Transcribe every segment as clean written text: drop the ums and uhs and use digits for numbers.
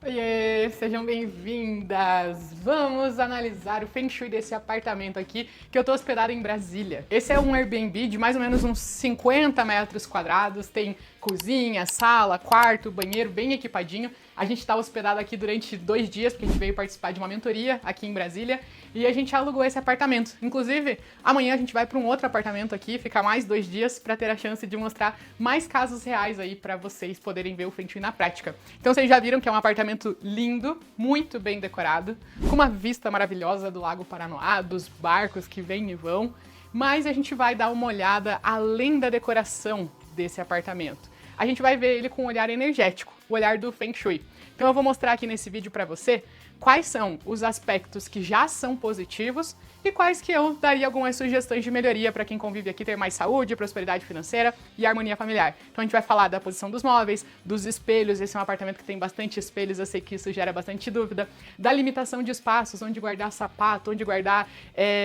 Oiê, sejam bem-vindas! Vamos analisar o Feng Shui desse apartamento aqui, que eu tô hospedada em Brasília. Esse é um Airbnb de mais ou menos uns 50 metros quadrados, tem cozinha, sala, quarto, banheiro, bem equipadinho. A gente tá hospedado aqui durante 2 dias, porque a gente veio participar de uma mentoria aqui em Brasília, e a gente alugou esse apartamento. Inclusive, amanhã a gente vai para um outro apartamento aqui, ficar mais 2 dias para ter a chance de mostrar mais casos reais aí para vocês poderem ver o Feng Shui na prática. Então vocês já viram que é um apartamento lindo, muito bem decorado, com uma vista maravilhosa do Lago Paranoá, dos barcos que vêm e vão, mas a gente vai dar uma olhada além da decoração desse apartamento. A gente vai ver ele com um olhar energético, o olhar do Feng Shui. Então eu vou mostrar aqui nesse vídeo para você quais são os aspectos que já são positivos e quais que eu daria algumas sugestões de melhoria para quem convive aqui ter mais saúde, prosperidade financeira e harmonia familiar. Então a gente vai falar da posição dos móveis, dos espelhos, esse é um apartamento que tem bastante espelhos, eu sei que isso gera bastante dúvida, da limitação de espaços, onde guardar sapato, onde guardar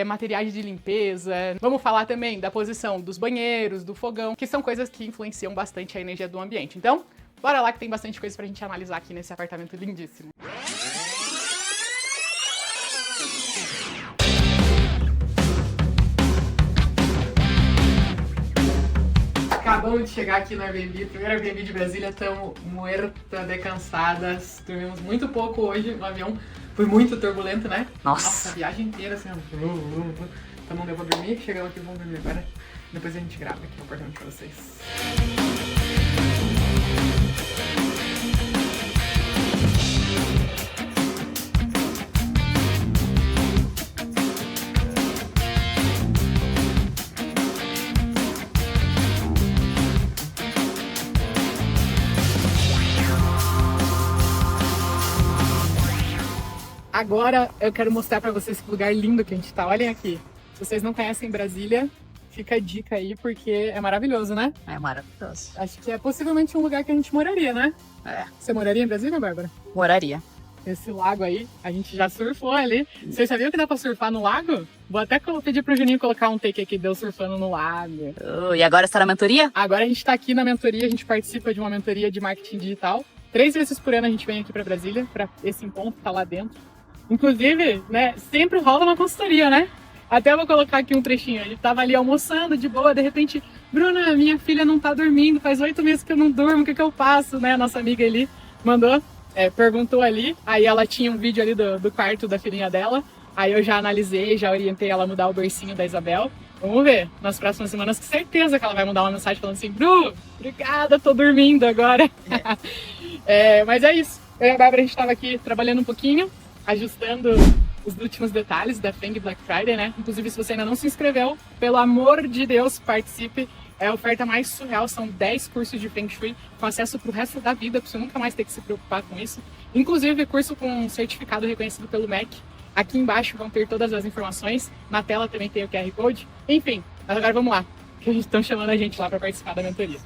materiais de limpeza. Vamos falar também da posição dos banheiros, do fogão, que são coisas que influenciam bastante a energia do ambiente. Então, bora lá que tem bastante coisa pra gente analisar aqui nesse apartamento lindíssimo. Acabamos de chegar aqui no Airbnb, primeiro Airbnb de Brasília, estamos muerta de cansadas, dormimos muito pouco hoje no avião, foi muito turbulento, né? Nossa, a viagem inteira assim, então não deu pra dormir, chegamos aqui, vamos dormir agora, depois a gente grava aqui o apartamento pra vocês. Agora eu quero mostrar pra vocês que lugar lindo que a gente tá. Olhem aqui. Se vocês não conhecem Brasília, fica a dica aí, porque é maravilhoso, né? é maravilhoso. Acho que é possivelmente um lugar que a gente moraria, né? É, Você moraria em Brasília, Bárbara? moraria. Esse lago aí, a gente já surfou ali. Vocês sabiam que dá pra surfar no lago? Vou até pedir pro Juninho colocar um take aqui, deu surfando no lago. E agora está na mentoria? Agora a gente tá aqui na mentoria, a gente participa de uma mentoria de marketing digital. 3 vezes por ano a gente vem aqui pra Brasília, pra esse encontro, tá lá dentro. Inclusive, né, sempre rola uma consultoria, né? Até eu vou colocar aqui um trechinho. Ele tava ali almoçando de boa, de repente, Bruna, minha filha não tá dormindo, faz 8 meses que eu não durmo, o que que eu faço, né? A nossa amiga ali mandou, perguntou ali, aí ela tinha um vídeo ali do quarto da filhinha dela, aí eu já analisei, já orientei ela a mudar o bercinho da Isabel. Vamos ver, nas próximas semanas, com certeza que ela vai mandar uma mensagem falando assim, Bru, obrigada, tô dormindo agora. Mas é isso, eu e a Bárbara, a gente tava aqui trabalhando um pouquinho, ajustando os últimos detalhes da Feng Black Friday, né? Inclusive, se você ainda não se inscreveu, pelo amor de Deus, participe. É a oferta mais surreal, são 10 cursos de Feng Shui com acesso pro resto da vida, pra você nunca mais ter que se preocupar com isso. Inclusive, curso com certificado reconhecido pelo MEC. Aqui embaixo vão ter todas as informações, na tela também tem o QR Code. Enfim, mas agora vamos lá, que a gente estão chamando a gente lá para participar da mentoria.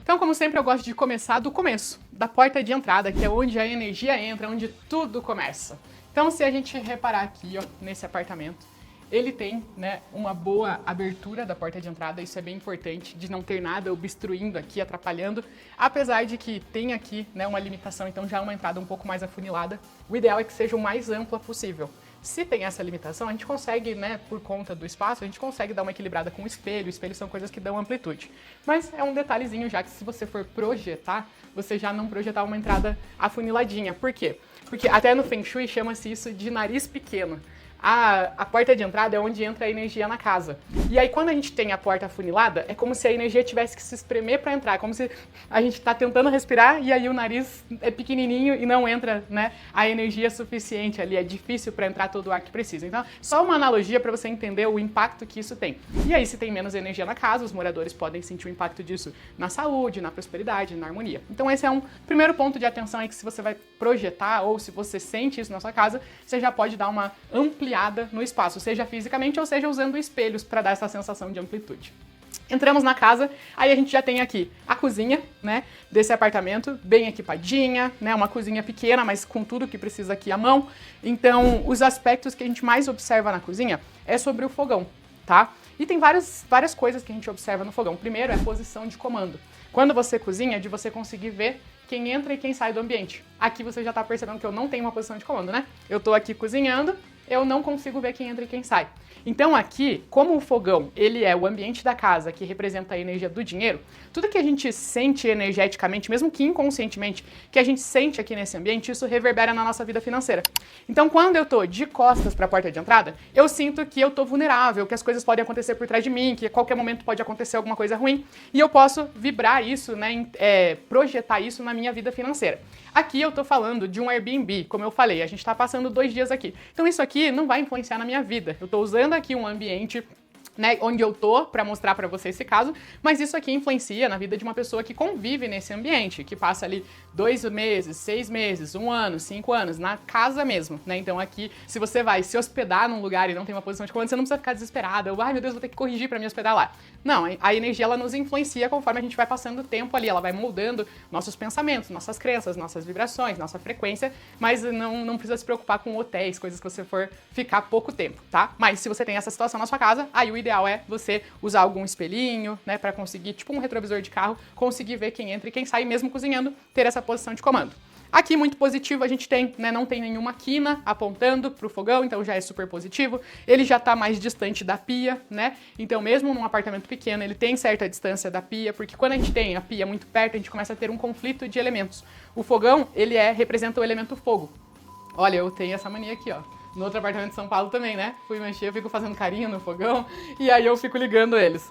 Então, como sempre, eu gosto de começar do começo, da porta de entrada, que é onde a energia entra, onde tudo começa. Então, se a gente reparar aqui, ó, nesse apartamento, ele tem, né, uma boa abertura da porta de entrada, isso é bem importante, de não ter nada obstruindo aqui, atrapalhando, apesar de que tem aqui, né, uma limitação, então já é uma entrada um pouco mais afunilada, o ideal é que seja o mais ampla possível. Se tem essa limitação, a gente consegue, né, por conta do espaço, a gente consegue dar uma equilibrada com o espelho. Espelhos são coisas que dão amplitude. Mas é um detalhezinho já que se você for projetar, você já não projetar uma entrada afuniladinha. Por quê? Porque até no Feng Shui chama-se isso de nariz pequeno. A porta de entrada é onde entra a energia na casa. E aí, quando a gente tem a porta afunilada, é como se a energia tivesse que se espremer para entrar. É como se a gente está tentando respirar e aí o nariz é pequenininho e não entra, né, a energia suficiente ali. É difícil para entrar todo o ar que precisa. Então, só uma analogia para você entender o impacto que isso tem. E aí, se tem menos energia na casa, os moradores podem sentir o impacto disso na saúde, na prosperidade, na harmonia. Então, esse é um primeiro ponto de atenção aí que se você vai projetar ou se você sente isso na sua casa, você já pode dar uma ampliação no espaço, seja fisicamente ou seja usando espelhos para dar essa sensação de amplitude. Entramos na casa, aí a gente já tem aqui a cozinha, né, desse apartamento, bem equipadinha, né, uma cozinha pequena, mas com tudo que precisa aqui à mão. Então, os aspectos que a gente mais observa na cozinha é sobre o fogão, tá? E tem várias coisas que a gente observa no fogão. Primeiro é a posição de comando. Quando você cozinha, de você conseguir ver quem entra e quem sai do ambiente. Aqui você já tá percebendo que eu não tenho uma posição de comando, né? Eu tô aqui cozinhando, eu não consigo ver quem entra e quem sai. Então aqui, como o fogão, ele é o ambiente da casa que representa a energia do dinheiro, tudo que a gente sente energeticamente, mesmo que inconscientemente, que a gente sente aqui nesse ambiente, isso reverbera na nossa vida financeira. Então quando eu tô de costas para a porta de entrada, eu sinto que eu tô vulnerável, que as coisas podem acontecer por trás de mim, que a qualquer momento pode acontecer alguma coisa ruim, e eu posso vibrar isso, né, projetar isso na minha vida financeira. Aqui eu tô falando de um Airbnb, como eu falei, a gente tá passando 2 dias aqui. Então isso aqui não vai influenciar na minha vida. Eu tô usando aqui um ambiente, né, onde eu tô, para mostrar para você esse caso, mas isso aqui influencia na vida de uma pessoa que convive nesse ambiente, que passa ali 2 meses, 6 meses, 1 ano, 5 anos, na casa mesmo, né? Então aqui, se você vai se hospedar num lugar e não tem uma posição de comando, você não precisa ficar desesperada, ai meu Deus, vou ter que corrigir para me hospedar lá. Não, a energia ela nos influencia conforme a gente vai passando o tempo ali, ela vai moldando nossos pensamentos, nossas crenças, nossas vibrações, nossa frequência, mas não precisa se preocupar com hotéis, coisas que você for ficar pouco tempo, tá? Mas se você tem essa situação na sua casa, aí o ideal é você usar algum espelhinho, né, para conseguir, tipo um retrovisor de carro, conseguir ver quem entra e quem sai, mesmo cozinhando, ter essa posição de comando. Aqui, muito positivo, a gente tem, né, não tem nenhuma quina apontando pro fogão, então já é super positivo. Ele já tá mais distante da pia, né? Então, mesmo num apartamento pequeno, ele tem certa distância da pia, porque quando a gente tem a pia muito perto, a gente começa a ter um conflito de elementos. O fogão, ele representa o elemento fogo. Olha, eu tenho essa mania aqui, ó. No outro apartamento de São Paulo também, né? Fui mexer, eu fico fazendo carinho no fogão e aí eu fico ligando eles.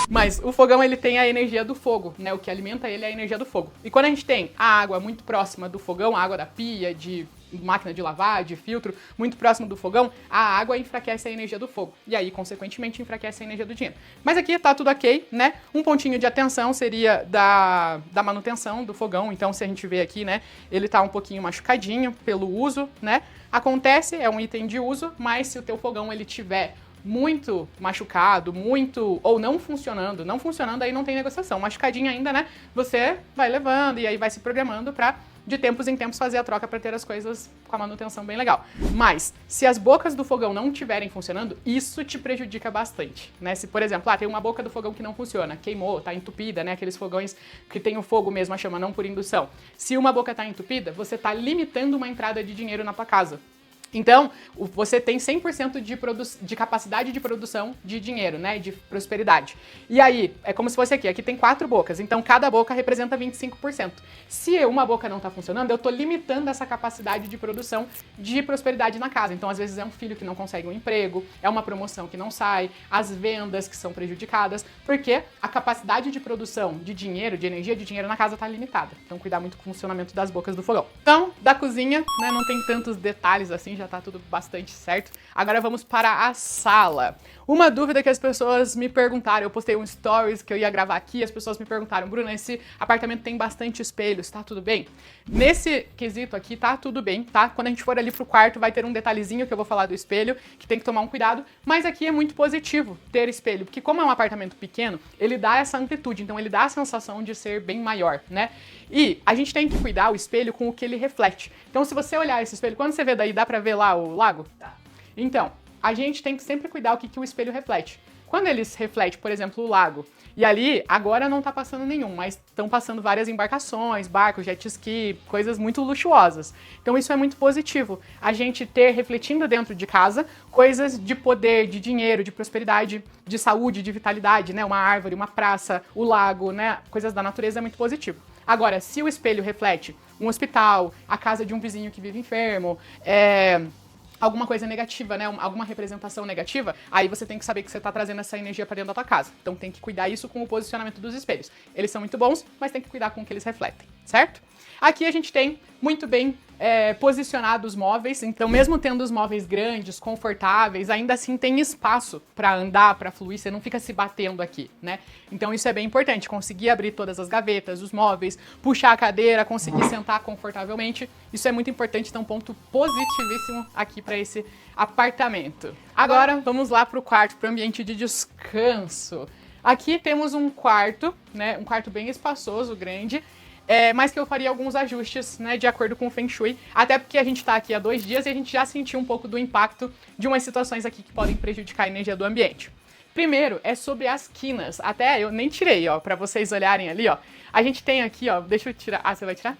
Mas o fogão, ele tem a energia do fogo, né? O que alimenta ele é a energia do fogo. E quando a gente tem a água muito próxima do fogão, a água da pia, de máquina de lavar, de filtro, muito próximo do fogão, a água enfraquece a energia do fogo. E aí, consequentemente, enfraquece a energia do dinheiro. Mas aqui tá tudo ok, né? Um pontinho de atenção seria da manutenção do fogão. Então, se a gente vê aqui, né? Ele tá um pouquinho machucadinho pelo uso, né? Acontece, é um item de uso, mas se o teu fogão ele tiver muito machucado, ou não funcionando, aí não tem negociação. Machucadinho ainda, né? Você vai levando e aí vai se programando pra de tempos em tempos fazer a troca para ter as coisas com a manutenção bem legal. Mas, se as bocas do fogão não estiverem funcionando, isso te prejudica bastante, né? Se, por exemplo, tem uma boca do fogão que não funciona, queimou, tá entupida, né? Aqueles fogões que tem o fogo mesmo, a chama, não por indução. Se uma boca tá entupida, você tá limitando uma entrada de dinheiro na tua casa. Então, você tem 100% de capacidade de produção de dinheiro, né, de prosperidade. E aí, é como se fosse aqui tem 4 bocas, então cada boca representa 25%. Se uma boca não está funcionando, eu estou limitando essa capacidade de produção de prosperidade na casa. Então, às vezes é um filho que não consegue um emprego, é uma promoção que não sai, as vendas que são prejudicadas, porque a capacidade de produção de dinheiro, de energia de dinheiro na casa está limitada. Então, cuidar muito com o funcionamento das bocas do fogão. Então, da cozinha, né, não tem tantos detalhes assim, já tá tudo bastante certo. Agora vamos para a sala. Uma dúvida que as pessoas me perguntaram, eu postei um stories que eu ia gravar aqui, as pessoas me perguntaram, Bruna, esse apartamento tem bastante espelhos, tá tudo bem? Nesse quesito aqui, tá tudo bem, tá? Quando a gente for ali pro quarto, vai ter um detalhezinho que eu vou falar do espelho, que tem que tomar um cuidado, mas aqui é muito positivo ter espelho, porque como é um apartamento pequeno, ele dá essa amplitude, então ele dá a sensação de ser bem maior, né? E a gente tem que cuidar o espelho com o que ele reflete. Então, se você olhar esse espelho, quando você vê daí, dá pra ver lá o lago? Tá. Então, a gente tem que sempre cuidar o que o espelho reflete. Quando ele reflete, por exemplo, o lago, e ali, agora não tá passando nenhum, mas estão passando várias embarcações, barcos, jet ski, coisas muito luxuosas. Então isso é muito positivo. A gente ter, refletindo dentro de casa, coisas de poder, de dinheiro, de prosperidade, de saúde, de vitalidade, né? Uma árvore, uma praça, o lago, né? Coisas da natureza é muito positivo. Agora, se o espelho reflete um hospital, a casa de um vizinho que vive enfermo, alguma coisa negativa, né? Alguma representação negativa, aí você tem que saber que você está trazendo essa energia para dentro da tua casa. Então tem que cuidar isso com o posicionamento dos espelhos. Eles são muito bons, mas tem que cuidar com o que eles refletem, certo? Aqui a gente tem muito bem posicionados móveis, então mesmo tendo os móveis grandes, confortáveis, ainda assim tem espaço para andar, para fluir, você não fica se batendo aqui, né? Então isso é bem importante, conseguir abrir todas as gavetas, os móveis, puxar a cadeira, conseguir sentar confortavelmente, isso é muito importante, então ponto positivíssimo aqui para esse apartamento. Agora vamos lá para o quarto, para o ambiente de descanso. Aqui temos um quarto, né? Um quarto bem espaçoso, grande, mas que eu faria alguns ajustes, né, de acordo com o Feng Shui, até porque a gente tá aqui há 2 dias e a gente já sentiu um pouco do impacto de umas situações aqui que podem prejudicar a energia do ambiente. Primeiro, é sobre as quinas, até eu nem tirei, ó, pra vocês olharem ali, ó, a gente tem aqui, ó, deixa eu tirar, você vai tirar?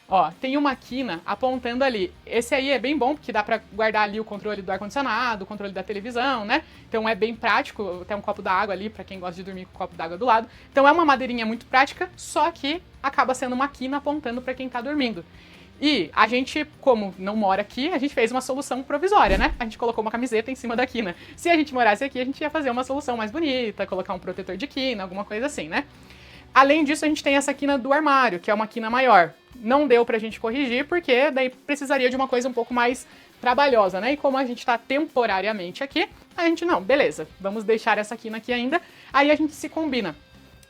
Ó, tem uma quina apontando ali. Esse aí é bem bom, porque dá pra guardar ali o controle do ar-condicionado, o controle da televisão, né? Então é bem prático, tem um copo d'água ali, pra quem gosta de dormir com o copo d'água do lado. Então é uma madeirinha muito prática, só que acaba sendo uma quina apontando pra quem tá dormindo. E a gente, como não mora aqui, a gente fez uma solução provisória, né? A gente colocou uma camiseta em cima da quina. Se a gente morasse aqui, a gente ia fazer uma solução mais bonita, colocar um protetor de quina, alguma coisa assim, né? Além disso, a gente tem essa quina do armário, que é uma quina maior. Não deu pra gente corrigir, porque daí precisaria de uma coisa um pouco mais trabalhosa, né? E como a gente tá temporariamente aqui, a gente, não, beleza, vamos deixar essa quina aqui ainda. Aí a gente se combina.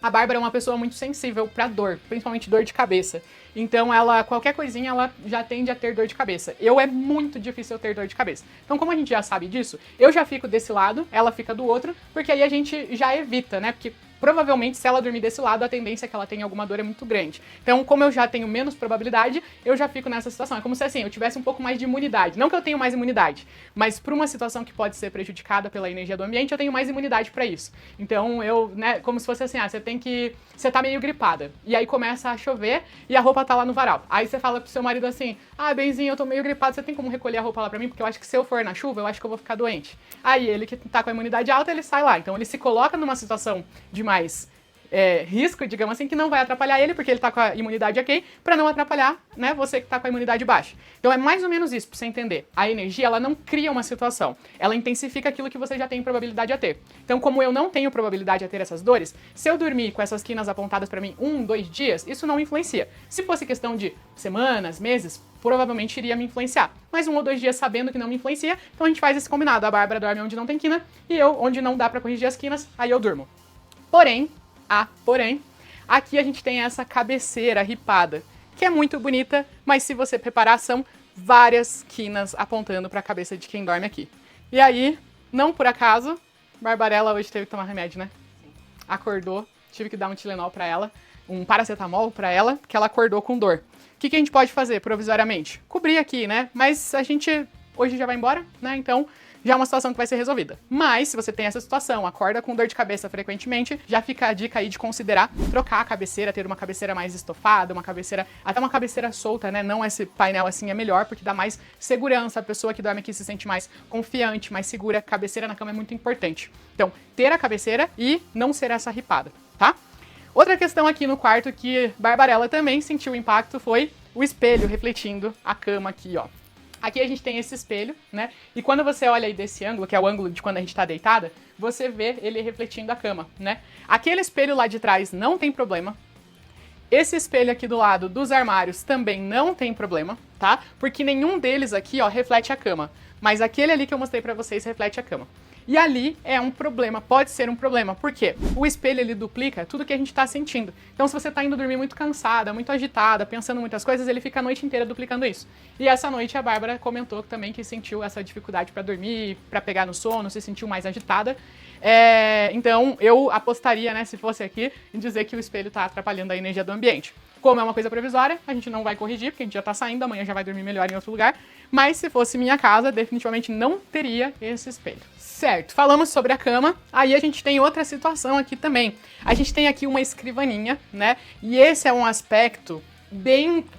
A Bárbara é uma pessoa muito sensível pra dor, principalmente dor de cabeça. Então ela, qualquer coisinha, ela já tende a ter dor de cabeça. É muito difícil eu ter dor de cabeça. Então como a gente já sabe disso, eu já fico desse lado, ela fica do outro, porque aí a gente já evita, né? Porque provavelmente, se ela dormir desse lado, a tendência é que ela tenha alguma dor é muito grande. Então, como eu já tenho menos probabilidade, eu já fico nessa situação. É como se, assim, eu tivesse um pouco mais de imunidade. Não que eu tenha mais imunidade, mas para uma situação que pode ser prejudicada pela energia do ambiente, eu tenho mais imunidade para isso. Então, né, como se fosse assim, você tá meio gripada. E aí começa a chover e a roupa tá lá no varal. Aí você fala pro seu marido assim, Benzinho, eu tô meio gripado, você tem como recolher a roupa lá pra mim? Porque eu acho que se eu for na chuva, eu acho que eu vou ficar doente. Aí ele que tá com a imunidade alta, ele sai lá. Então, ele se coloca numa situação de mais risco, digamos assim, que não vai atrapalhar ele, porque ele tá com a imunidade ok, pra não atrapalhar, né, você que tá com a imunidade baixa. Então é mais ou menos isso, pra você entender. A energia, ela não cria uma situação, ela intensifica aquilo que você já tem probabilidade a ter. Então, como eu não tenho probabilidade a ter essas dores, se eu dormir com essas quinas apontadas pra mim 1, 2 dias, isso não influencia. Se fosse questão de semanas, meses, provavelmente iria me influenciar. Mas 1 ou 2 dias sabendo que não me influencia, então a gente faz esse combinado. A Bárbara dorme onde não tem quina, e eu, onde não dá pra corrigir as quinas, aí eu durmo. Porém, aqui a gente tem essa cabeceira ripada, que é muito bonita, mas se você preparar, são várias quinas apontando para a cabeça de quem dorme aqui. E aí, não por acaso, Barbarella hoje teve que tomar remédio, né? Acordou, tive que dar um Tilenol para ela, um paracetamol para ela, porque ela acordou com dor. O que a gente pode fazer provisoriamente? Cobrir aqui, né? Mas a gente hoje já vai embora, né? Então, já é uma situação que vai ser resolvida. Mas, se você tem essa situação, acorda com dor de cabeça frequentemente, já fica a dica aí de considerar trocar a cabeceira, ter uma cabeceira mais estofada, até uma cabeceira solta, né? Não esse painel assim é melhor, porque dá mais segurança. A pessoa que dorme aqui se sente mais confiante, mais segura. Cabeceira na cama é muito importante. Então, ter a cabeceira e não ser essa ripada, tá? Outra questão aqui no quarto que Barbarella também sentiu o impacto foi o espelho refletindo a cama aqui, ó. Aqui a gente tem esse espelho, né? E quando você olha aí desse ângulo, que é o ângulo de quando a gente tá deitada, você vê ele refletindo a cama, né? Aquele espelho lá de trás não tem problema. Esse espelho aqui do lado dos armários também não tem problema, tá? Porque nenhum deles aqui, ó, reflete a cama. Mas aquele ali que eu mostrei pra vocês reflete a cama. E ali é um problema, pode ser um problema. Por quê? O espelho, ele duplica tudo que a gente tá sentindo. Então, se você tá indo dormir muito cansada, muito agitada, pensando muitas coisas, ele fica a noite inteira duplicando isso. E essa noite a Bárbara comentou também que sentiu essa dificuldade pra dormir, pra pegar no sono, se sentiu mais agitada. Então, eu apostaria, né, se fosse aqui, em dizer que o espelho tá atrapalhando a energia do ambiente. Como é uma coisa provisória, a gente não vai corrigir, porque a gente já tá saindo, amanhã já vai dormir melhor em outro lugar. Mas se fosse minha casa, definitivamente não teria esse espelho. Certo, falamos sobre a cama, aí a gente tem outra situação aqui também. A gente tem aqui uma escrivaninha, né? E esse é um aspecto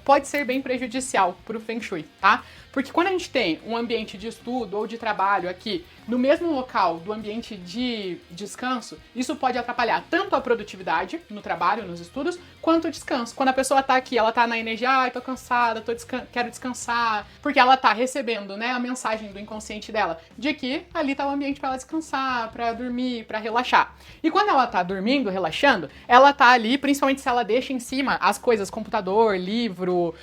pode ser bem prejudicial pro Feng Shui, tá? Porque quando a gente tem um ambiente de estudo ou de trabalho aqui no mesmo local do ambiente de descanso, isso pode atrapalhar tanto a produtividade no trabalho, nos estudos, quanto o descanso. Quando a pessoa tá aqui, ela tá na energia, tô cansada, quero descansar, porque ela tá recebendo, né, a mensagem do inconsciente dela de que ali tá o ambiente pra ela descansar, pra dormir, pra relaxar. E quando ela tá dormindo, relaxando, ela tá ali, principalmente se ela deixa em cima as coisas, computador, livro,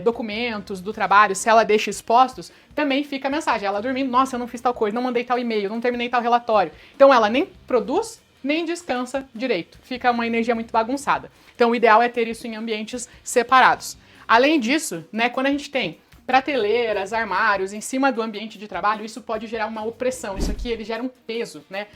documentos do trabalho, se ela deixa expostos, também fica a mensagem. Ela dormindo, nossa, eu não fiz tal coisa, não mandei tal e-mail, não terminei tal relatório. Então ela nem produz, nem descansa direito. Fica uma energia muito bagunçada. Então o ideal é ter isso em ambientes separados. Além disso, né, quando a gente tem prateleiras, armários em cima do ambiente de trabalho, isso pode gerar uma opressão. Isso aqui, ele gera um peso, né?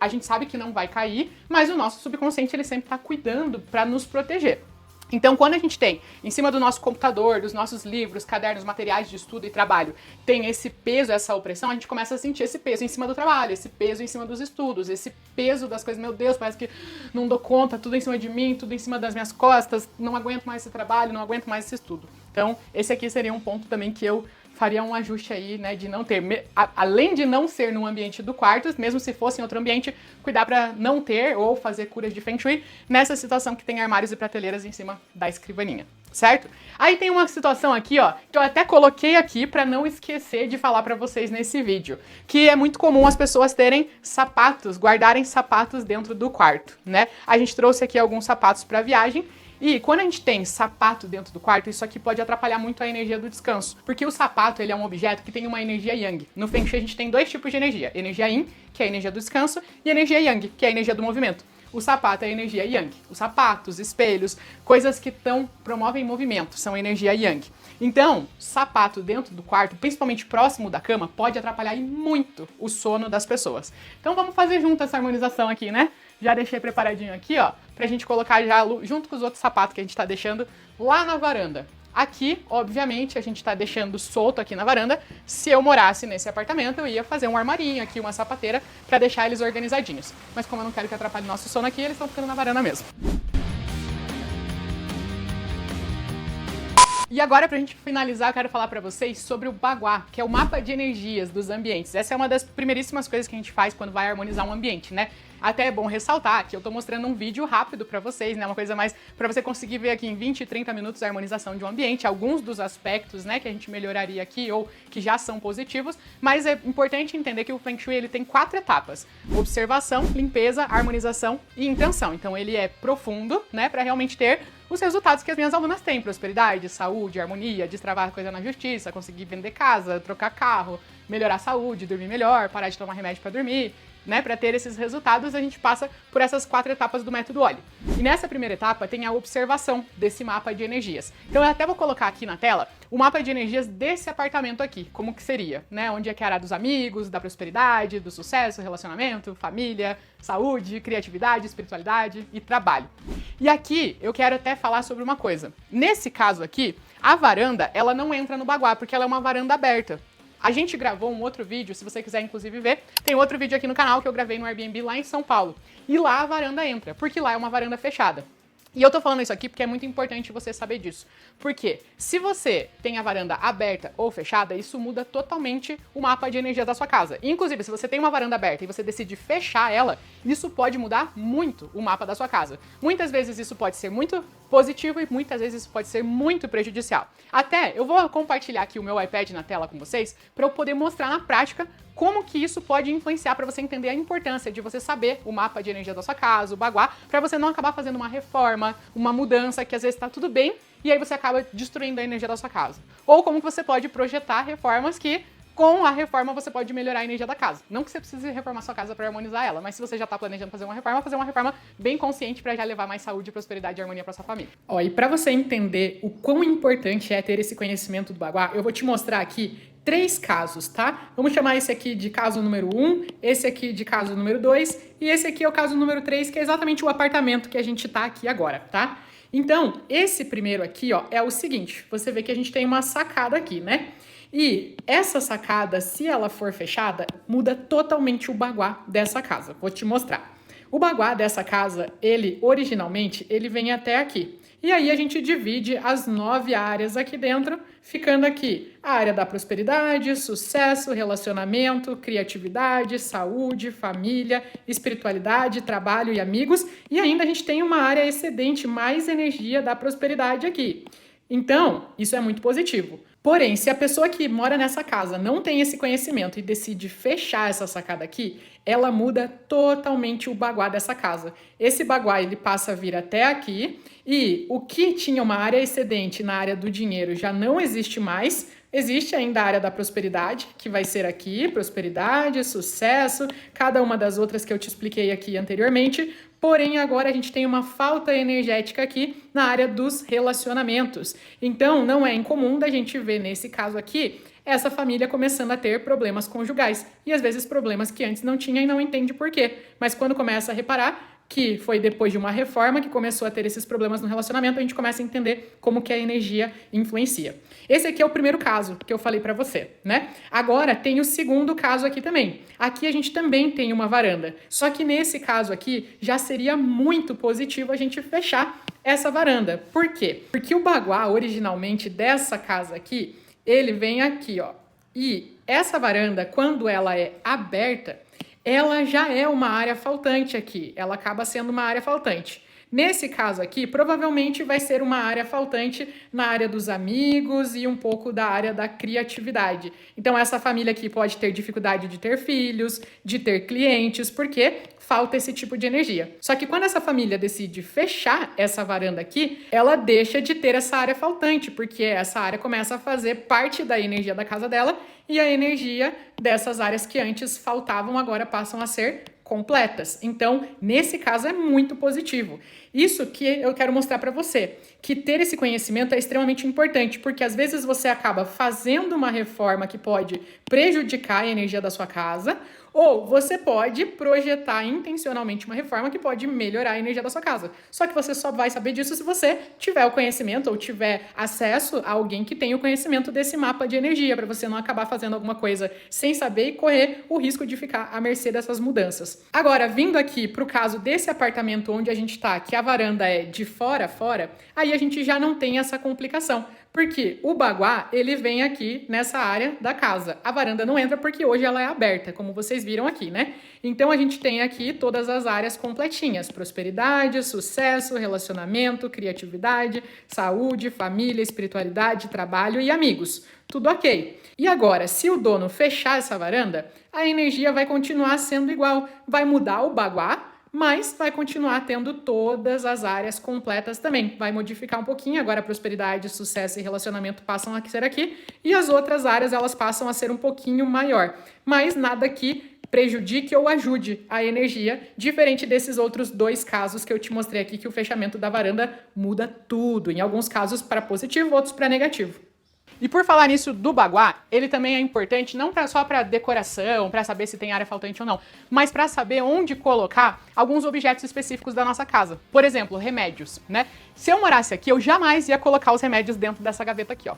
A gente sabe que não vai cair, mas o nosso subconsciente, ele sempre tá cuidando para nos proteger. Então, quando a gente tem em cima do nosso computador, dos nossos livros, cadernos, materiais de estudo e trabalho, tem esse peso, essa opressão, a gente começa a sentir esse peso em cima do trabalho, esse peso em cima dos estudos, esse peso das coisas, meu Deus, parece que não dou conta, tudo em cima de mim, tudo em cima das minhas costas, não aguento mais esse trabalho, não aguento mais esse estudo. Então, esse aqui seria um ponto também que eu faria um ajuste aí, né, de não ter, além de não ser no ambiente do quarto, mesmo se fosse em outro ambiente, cuidar para não ter ou fazer curas de Feng Shui nessa situação que tem armários e prateleiras em cima da escrivaninha, certo? Aí tem uma situação aqui, ó, que eu até coloquei aqui para não esquecer de falar para vocês nesse vídeo, que é muito comum as pessoas terem sapatos, guardarem sapatos dentro do quarto, né? A gente trouxe aqui alguns sapatos para viagem. E quando a gente tem sapato dentro do quarto, isso aqui pode atrapalhar muito a energia do descanso. Porque o sapato, ele é um objeto que tem uma energia Yang. No Feng Shui a gente tem dois tipos de energia. Energia Yin, que é a energia do descanso, e energia Yang, que é a energia do movimento. O sapato é a energia Yang. Os sapatos, espelhos, coisas que promovem movimento, são energia Yang. Então, sapato dentro do quarto, principalmente próximo da cama, pode atrapalhar muito o sono das pessoas. Então vamos fazer junto essa harmonização aqui, né? Já deixei preparadinho aqui, ó, pra gente colocar já junto com os outros sapatos que a gente tá deixando lá na varanda. Aqui, obviamente, a gente tá deixando solto aqui na varanda. Se eu morasse nesse apartamento, eu ia fazer um armarinho aqui, uma sapateira, pra deixar eles organizadinhos. Mas como eu não quero que atrapalhe nosso sono aqui, eles estão ficando na varanda mesmo. E agora, pra gente finalizar, eu quero falar pra vocês sobre o Bagua, que é o mapa de energias dos ambientes. Essa é uma das primeiríssimas coisas que a gente faz quando vai harmonizar um ambiente, né? Até é bom ressaltar que eu tô mostrando um vídeo rápido pra vocês, né? Uma coisa mais pra você conseguir ver aqui em 20, 30 minutos a harmonização de um ambiente, alguns dos aspectos, né, que a gente melhoraria aqui ou que já são positivos, mas é importante entender que o Feng Shui ele tem 4 etapas: observação, limpeza, harmonização e intenção. Então ele é profundo, né, pra realmente ter os resultados que as minhas alunas têm: prosperidade, saúde, harmonia, destravar coisa na justiça, conseguir vender casa, trocar carro, melhorar a saúde, dormir melhor, parar de tomar remédio pra dormir, né? Para ter esses resultados, a gente passa por essas 4 etapas do método OLLY. E nessa primeira etapa tem a observação desse mapa de energias. Então eu até vou colocar aqui na tela o mapa de energias desse apartamento aqui, como que seria, né? Onde é que é a área dos amigos, da prosperidade, do sucesso, relacionamento, família, saúde, criatividade, espiritualidade e trabalho. E aqui eu quero até falar sobre uma coisa. Nesse caso aqui, a varanda, ela não entra no Bagua, porque ela é uma varanda aberta. A gente gravou um outro vídeo, se você quiser inclusive ver, tem outro vídeo aqui no canal que eu gravei no Airbnb lá em São Paulo. E lá a varanda entra, porque lá é uma varanda fechada. E eu tô falando isso aqui porque é muito importante você saber disso. Porque se você tem a varanda aberta ou fechada, isso muda totalmente o mapa de energia da sua casa. Inclusive, se você tem uma varanda aberta e você decide fechar ela, isso pode mudar muito o mapa da sua casa. Muitas vezes isso pode ser muito positivo e muitas vezes isso pode ser muito prejudicial. Até eu vou compartilhar aqui o meu iPad na tela com vocês para eu poder mostrar na prática como que isso pode influenciar, para você entender a importância de você saber o mapa de energia da sua casa, o Bagua, para você não acabar fazendo uma reforma, uma mudança que às vezes está tudo bem e aí você acaba destruindo a energia da sua casa. Ou como que você pode projetar reformas que com a reforma você pode melhorar a energia da casa. Não que você precise reformar sua casa para harmonizar ela, mas se você já está planejando fazer uma reforma bem consciente para já levar mais saúde, prosperidade e harmonia para sua família. Ó, e para você entender o quão importante é ter esse conhecimento do Bagua, eu vou te mostrar aqui 3 casos, tá? Vamos chamar esse aqui de caso número 1, esse aqui de caso número 2 e esse aqui é o caso número 3, que é exatamente o apartamento que a gente tá aqui agora, tá? Então, esse primeiro aqui, ó, é o seguinte, você vê que a gente tem uma sacada aqui, né? E essa sacada, se ela for fechada, muda totalmente o Bagua dessa casa. Vou te mostrar. O Bagua dessa casa, ele originalmente, ele vem até aqui. E aí a gente divide as 9 áreas aqui dentro, ficando aqui a área da prosperidade, sucesso, relacionamento, criatividade, saúde, família, espiritualidade, trabalho e amigos. E ainda a gente tem uma área excedente, mais energia da prosperidade aqui. Então, isso é muito positivo. Porém, se a pessoa que mora nessa casa não tem esse conhecimento e decide fechar essa sacada aqui, ela muda totalmente o Bagua dessa casa. Esse Bagua, ele passa a vir até aqui e o que tinha uma área excedente na área do dinheiro já não existe mais. Existe ainda a área da prosperidade, que vai ser aqui, prosperidade, sucesso, cada uma das outras que eu te expliquei aqui anteriormente. Porém, agora a gente tem uma falta energética aqui na área dos relacionamentos. Então, não é incomum da gente ver nesse caso aqui essa família começando a ter problemas conjugais. E às vezes problemas que antes não tinha e não entende por quê. Mas quando começa a reparar, que foi depois de uma reforma que começou a ter esses problemas no relacionamento, a gente começa a entender como que a energia influencia. Esse aqui é o primeiro caso que eu falei pra você, né? Agora tem o segundo caso aqui também. Aqui a gente também tem uma varanda, só que nesse caso aqui já seria muito positivo a gente fechar essa varanda. Por quê? Porque o baguá originalmente dessa casa aqui, ele vem aqui, ó. E essa varanda, quando ela é aberta, ela já é uma área faltante aqui. Ela acaba sendo uma área faltante. Nesse caso aqui, provavelmente vai ser uma área faltante na área dos amigos e um pouco da área da criatividade. Então, essa família aqui pode ter dificuldade de ter filhos, de ter clientes, porque falta esse tipo de energia. Só que quando essa família decide fechar essa varanda aqui, ela deixa de ter essa área faltante, porque essa área começa a fazer parte da energia da casa dela e a energia dessas áreas que antes faltavam agora passam a ser completas. Então, nesse caso é muito positivo. Isso que eu quero mostrar para você, que ter esse conhecimento é extremamente importante, porque às vezes você acaba fazendo uma reforma que pode prejudicar a energia da sua casa, ou você pode projetar intencionalmente uma reforma que pode melhorar a energia da sua casa. Só que você só vai saber disso se você tiver o conhecimento ou tiver acesso a alguém que tenha o conhecimento desse mapa de energia, para você não acabar fazendo alguma coisa sem saber e correr o risco de ficar à mercê dessas mudanças. Agora, vindo aqui para o caso desse apartamento onde a gente está, que a varanda é de fora a fora, aí a gente já não tem essa complicação. Porque o baguá, ele vem aqui nessa área da casa. A varanda não entra porque hoje ela é aberta, como vocês viram aqui, né? Então a gente tem aqui todas as áreas completinhas: prosperidade, sucesso, relacionamento, criatividade, saúde, família, espiritualidade, trabalho e amigos. Tudo ok. E agora, se o dono fechar essa varanda, a energia vai continuar sendo igual. Vai mudar o baguá, mas vai continuar tendo todas as áreas completas também. Vai modificar um pouquinho, agora a prosperidade, sucesso e relacionamento passam a ser aqui, e as outras áreas elas passam a ser um pouquinho maior. Mas nada que prejudique ou ajude a energia, diferente desses outros dois casos que eu te mostrei aqui, que o fechamento da varanda muda tudo. Em alguns casos para positivo, outros para negativo. E por falar nisso do baguá, ele também é importante não só para decoração, para saber se tem área faltante ou não, mas para saber onde colocar alguns objetos específicos da nossa casa. Por exemplo, remédios, né? Se eu morasse aqui, eu jamais ia colocar os remédios dentro dessa gaveta aqui, ó.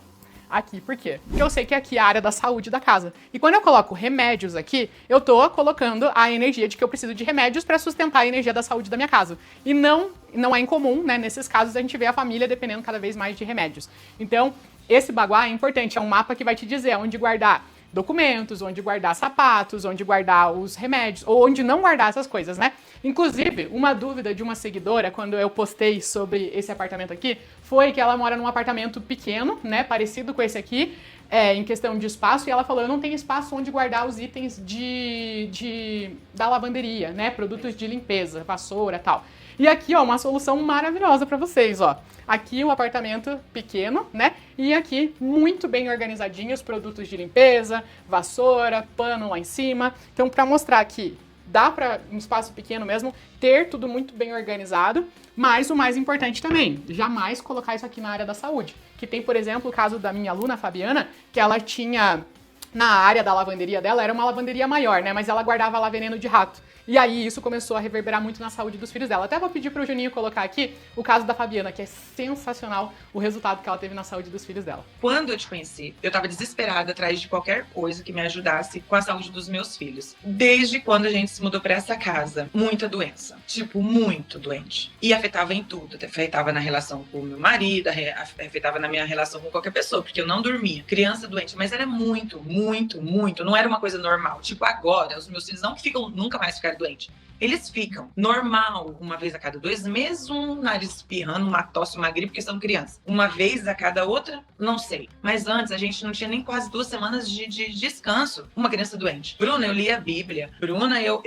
Aqui, por quê? Porque eu sei que aqui é a área da saúde da casa. E quando eu coloco remédios aqui, eu tô colocando a energia de que eu preciso de remédios para sustentar a energia da saúde da minha casa. E não é incomum, né, nesses casos, a gente vê a família dependendo cada vez mais de remédios. Então, esse baguá é importante, é um mapa que vai te dizer onde guardar documentos, onde guardar sapatos, onde guardar os remédios, ou onde não guardar essas coisas, né? Inclusive, uma dúvida de uma seguidora, quando eu postei sobre esse apartamento aqui, foi que ela mora num apartamento pequeno, né, parecido com esse aqui, em questão de espaço, e ela falou, eu não tenho espaço onde guardar os itens da lavanderia, né, produtos de limpeza, vassoura e tal. E aqui, ó, uma solução maravilhosa para vocês, ó. Aqui um apartamento pequeno, né? E aqui muito bem organizadinho os produtos de limpeza, vassoura, pano lá em cima. Então, para mostrar que dá para um espaço pequeno mesmo ter tudo muito bem organizado, mas o mais importante também, jamais colocar isso aqui na área da saúde. Que tem, por exemplo, o caso da minha aluna Fabiana, que ela tinha na área da lavanderia dela, era uma lavanderia maior, né? Mas ela guardava lá veneno de rato. E aí isso começou a reverberar muito na saúde dos filhos dela. Até vou pedir pro Juninho colocar aqui o caso da Fabiana, que é sensacional o resultado que ela teve na saúde dos filhos dela. Quando eu te conheci, eu tava desesperada atrás de qualquer coisa que me ajudasse com a saúde dos meus filhos. Desde quando a gente se mudou pra essa casa, muita doença. Tipo, muito doente. E afetava em tudo. Afetava na relação com o meu marido, afetava na minha relação com qualquer pessoa, porque eu não dormia. Criança doente, mas era muito, muito, muito. Não era uma coisa normal. Tipo, agora, os meus filhos não ficam, nunca mais ficaram doente. Eles ficam normal, uma vez a cada 2 meses, um nariz espirrando, uma tosse, uma gripe, porque são crianças. Uma vez a cada outra, não sei. Mas antes a gente não tinha nem quase 2 semanas de descanso. Uma criança doente. Bruna, eu li a Bíblia. Bruna, eu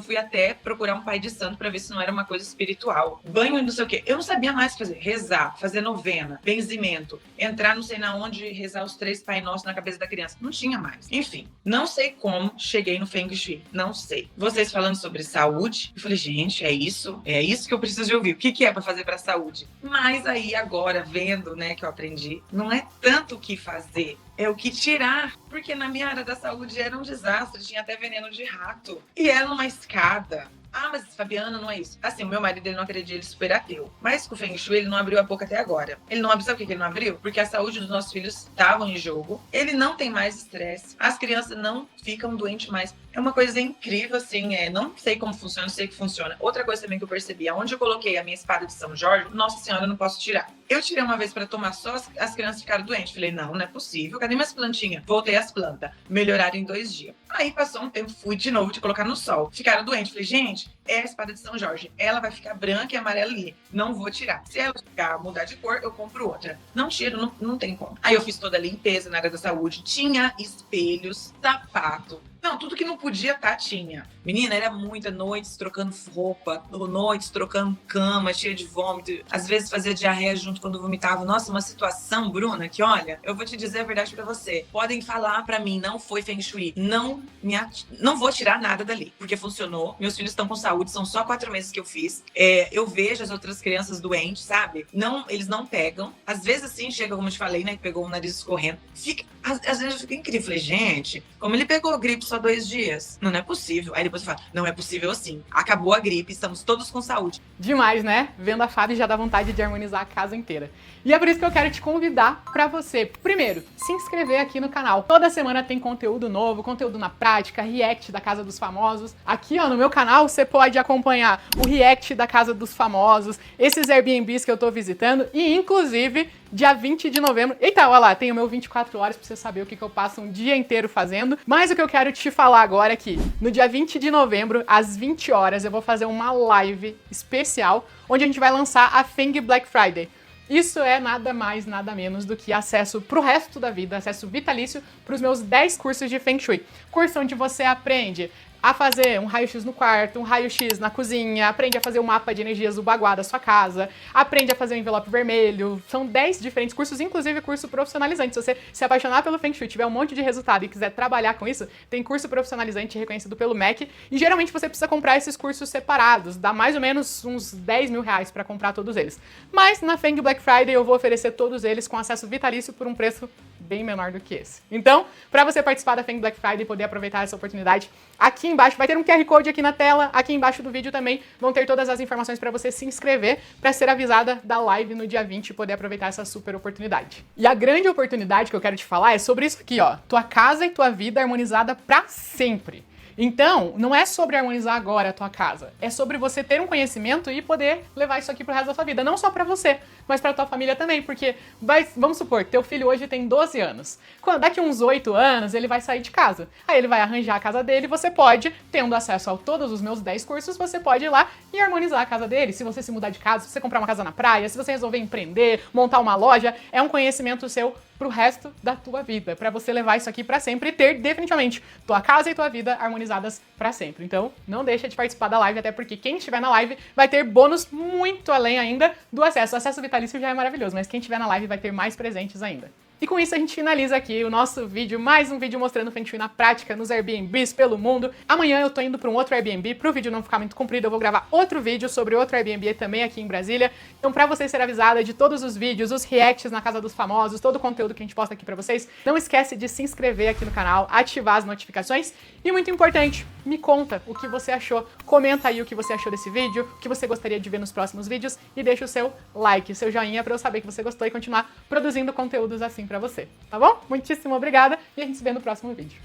fui até procurar um pai de santo pra ver se não era uma coisa espiritual. Banho e não sei o quê. Eu não sabia mais fazer. Rezar, fazer novena, benzimento, entrar não sei na onde e rezar os 3 Pai Nosso na cabeça da criança. Não tinha mais. Enfim, não sei como cheguei no Feng Shui. Não sei. Vocês falando sobre saúde, eu falei, gente, é isso que eu preciso de ouvir. O que é para fazer para saúde? Mas aí agora, vendo, né, que eu aprendi, não é tanto o que fazer, é o que tirar. Porque na minha área da saúde era um desastre, tinha até veneno de rato. E era uma escada Ah, mas Fabiana, não é isso. Assim, o meu marido, ele não acredita, ele é super ateu. Mas com o Feng Shui, ele não abriu a boca até agora. Ele não abriu, sabe por que ele não abriu? Porque a saúde dos nossos filhos estavam em jogo. Ele não tem mais estresse. As crianças não ficam doentes mais. É uma coisa incrível, assim, não sei como funciona, sei que funciona. Outra coisa também que eu percebi, aonde eu coloquei a minha espada de São Jorge, nossa senhora, eu não posso tirar. Eu tirei uma vez pra tomar só, as crianças ficaram doentes. Falei, não é possível. Cadê minhas plantinhas? Voltei as plantas. Melhoraram em 2 dias. Aí passou um tempo, fui de novo de colocar no sol. Ficaram doentes. Falei, gente, é a espada de São Jorge. Ela vai ficar branca e amarela ali. Não vou tirar. Se ela mudar de cor, eu compro outra. Não tiro, não tem como. Aí eu fiz toda a limpeza na área da saúde. Tinha espelhos, sapato. Não, tudo que não podia tá, tinha. Menina, era muita noites trocando roupa, noites trocando cama, cheia de vômito. Às vezes fazia diarreia junto quando vomitava. Nossa, uma situação, Bruna, que olha, eu vou te dizer a verdade pra você. Podem falar pra mim, não foi Feng Shui. Não vou tirar nada dali, porque funcionou. Meus filhos estão com saúde, são só 4 meses que eu fiz. Eu vejo as outras crianças doentes, sabe? Eles não pegam. Às vezes, assim, chega, como eu te falei, né, que pegou o nariz escorrendo. Às vezes eu fico incrível. Falei, gente, como ele pegou gripe só 2 dias? Não é possível. Aí depois eu falo, não é possível assim. Acabou a gripe, estamos todos com saúde. Demais, né? Vendo a Fábio já dá vontade de harmonizar a casa inteira. E é por isso que eu quero te convidar pra você, primeiro, se inscrever aqui no canal. Toda semana tem conteúdo novo, conteúdo na prática, react da Casa dos Famosos. Aqui, ó, no meu canal, você pode acompanhar o react da Casa dos Famosos, esses Airbnbs que eu tô visitando e, inclusive, dia 20 de novembro... Eita, olha lá, tem o meu 24 horas pra você saber o que eu passo um dia inteiro fazendo. Mas o que eu quero te falar agora é que no dia 20 de novembro, às 20 horas, eu vou fazer uma live especial onde a gente vai lançar a Feng Black Friday. Isso é nada mais, nada menos do que acesso pro resto da vida, acesso vitalício para os meus 10 cursos de Feng Shui. Curso onde você aprende a fazer um raio-x no quarto, um raio-x na cozinha, aprende a fazer um mapa de energias do baguá da sua casa, aprende a fazer um envelope vermelho. São 10 diferentes cursos, inclusive curso profissionalizante. Se você se apaixonar pelo Feng Shui, tiver um monte de resultado e quiser trabalhar com isso, tem curso profissionalizante reconhecido pelo MEC. E geralmente você precisa comprar esses cursos separados. Dá mais ou menos uns 10 mil reais para comprar todos eles. Mas na Feng Black Friday eu vou oferecer todos eles com acesso vitalício por um preço bem menor do que esse. Então, para você participar da Feng Black Friday e poder aproveitar essa oportunidade, aqui embaixo vai ter um QR Code aqui na tela, aqui embaixo do vídeo também vão ter todas as informações para você se inscrever para ser avisada da live no dia 20 e poder aproveitar essa super oportunidade. E a grande oportunidade que eu quero te falar é sobre isso aqui, ó, tua casa e tua vida harmonizada para sempre. Então, não é sobre harmonizar agora a tua casa, é sobre você ter um conhecimento e poder levar isso aqui pro resto da sua vida, não só pra você, mas pra tua família também, porque vamos supor, teu filho hoje tem 12 anos, daqui uns 8 anos ele vai sair de casa, aí ele vai arranjar a casa dele, você pode, tendo acesso a todos os meus 10 cursos, você pode ir lá e harmonizar a casa dele, se você se mudar de casa, se você comprar uma casa na praia, se você resolver empreender, montar uma loja, é um conhecimento seu pro resto da tua vida, pra você levar isso aqui pra sempre e ter definitivamente tua casa e tua vida harmonizadas pra sempre. Então, não deixa de participar da live, até porque quem estiver na live vai ter bônus muito além ainda do acesso. O acesso vitalício já é maravilhoso, mas quem estiver na live vai ter mais presentes ainda. E com isso a gente finaliza aqui o nosso vídeo, mais um vídeo mostrando Feng Shui na prática nos Airbnbs pelo mundo. Amanhã eu tô indo para um outro Airbnb, pro vídeo não ficar muito comprido, eu vou gravar outro vídeo sobre outro Airbnb também aqui em Brasília. Então pra você ser avisada de todos os vídeos, os reacts na Casa dos Famosos, todo o conteúdo que a gente posta aqui pra vocês, não esquece de se inscrever aqui no canal, ativar as notificações e muito importante, me conta o que você achou, comenta aí o que você achou desse vídeo, o que você gostaria de ver nos próximos vídeos e deixa o seu like, o seu joinha pra eu saber que você gostou e continuar produzindo conteúdos assim pra você, tá bom? Muitíssimo obrigada e a gente se vê no próximo vídeo.